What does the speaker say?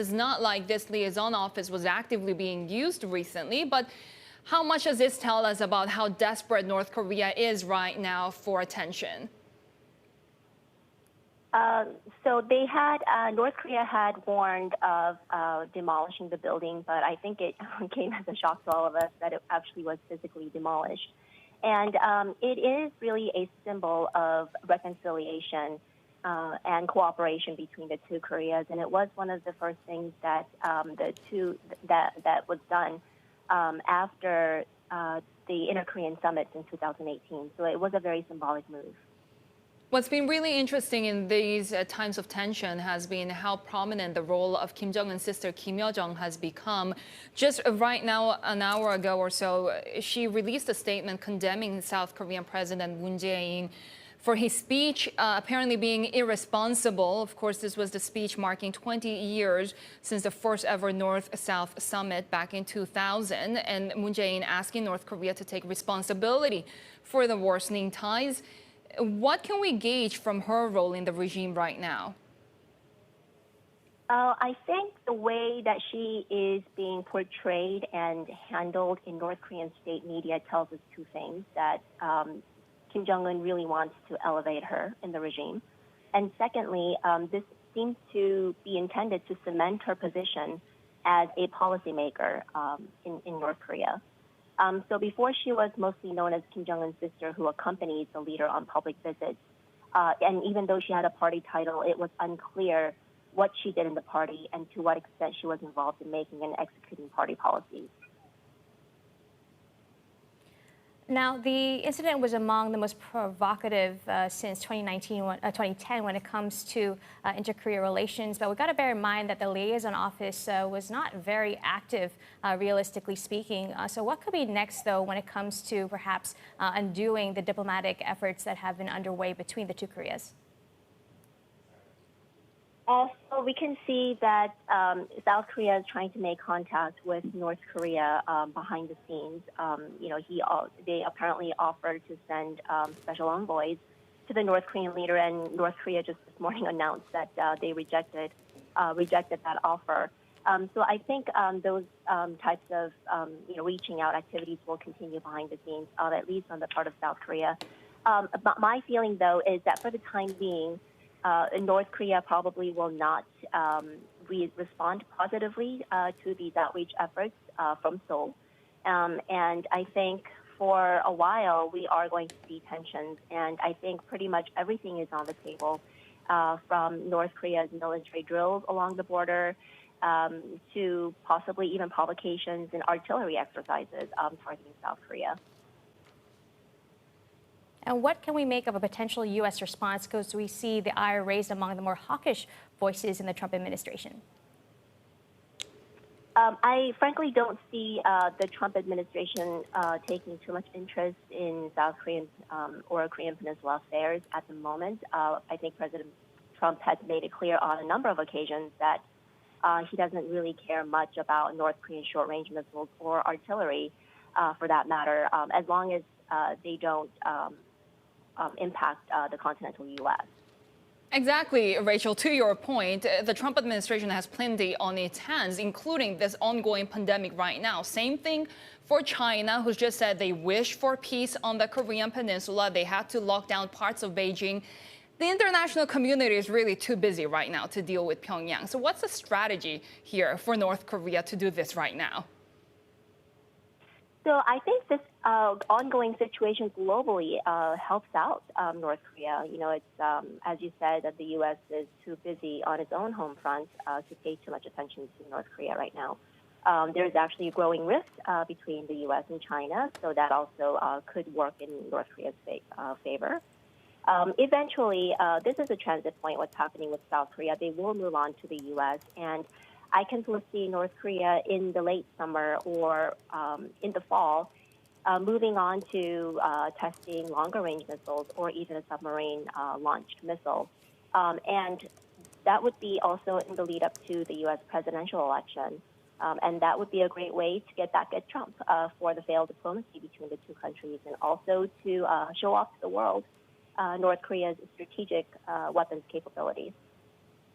It's not like this liaison office was actively being used recently, but how much does this tell us about how desperate North Korea is right now for attention? So they had, North Korea had warned of demolishing the building, but I think it came as a shock to all of us that it actually was physically demolished. And it is really a symbol of reconciliation and cooperation between the two Koreas. And it was one of the first things that that was done after the Inter-Korean summits in 2018. So it was a very symbolic move. What's been really interesting in these times of tension has been how prominent the role of Kim Jong Un's sister Kim Yo-jong has become. Just right now, an hour ago or so, she released a statement condemning South Korean President Moon Jae-in for his speech apparently being irresponsible. Of course, this was the speech marking 20 years since the first ever North-South summit back in 2000, and Moon Jae-in asking North Korea to take responsibility for the worsening ties. What can we gauge from her role in the regime right now? I think the way that she is being portrayed and handled in North Korean state media tells us two things: that Kim Jong-un really wants to elevate her in the regime. And secondly, this seems to be intended to cement her position as a policymaker in North Korea. So before, she was mostly known as Kim Jong-un's sister, who accompanied the leader on public visits. And even though she had a party title, it was unclear what she did in the party and to what extent she was involved in making and executing party policies. Now, the incident was among the most provocative since 2010 when it comes to inter-Korea relations. But we've got to bear in mind that the liaison office was not very active, realistically speaking. So what could be next, though, when it comes to perhaps undoing the diplomatic efforts that have been underway between the two Koreas? Also, we can see that South Korea is trying to make contact with North Korea behind the scenes. They apparently offered to send special envoys to the North Korean leader, and North Korea just this morning announced that they rejected that offer. So I think those types of reaching out activities will continue behind the scenes, at least on the part of South Korea. But my feeling, though, is that for the time being, North Korea probably will not respond positively to these outreach efforts from Seoul. And I think for a while we are going to see tensions. And I think pretty much everything is on the table, from North Korea's military drills along the border to possibly even provocations and artillery exercises targeting South Korea. And what can we make of a potential U.S. response? Because we see the ire raised among the more hawkish voices in the Trump administration. I frankly don't see the Trump administration taking too much interest in South Korean or Korean Peninsula affairs at the moment. I think President Trump has made it clear on a number of occasions that he doesn't really care much about North Korean short-range missiles or artillery, for that matter, as long as they don't impact the continental U.S. Exactly, Rachel. To your point, the Trump administration has plenty on its hands, including this ongoing pandemic right now. Same thing for China, who's just said they wish for peace on the Korean Peninsula. They had to lock down parts of Beijing. The international community is really too busy right now to deal with Pyongyang. So what's the strategy here for North Korea to do this right now? So I think this ongoing situation globally helps out North Korea. It's, as you said, that the U.S. is too busy on its own home front to pay too much attention to North Korea right now. There's actually a growing rift between the U.S. and China, so that also could work in North Korea's favor. Eventually, this is a transit point, what's happening with South Korea. They will move on to the U.S., and I can foresee North Korea in the late summer or in the fall moving on to testing longer-range missiles or even a submarine-launched missile. And that would be also in the lead-up to the U.S. presidential election. And that would be a great way to get back at Trump for the failed diplomacy between the two countries, and also to show off to the world North Korea's strategic weapons capabilities.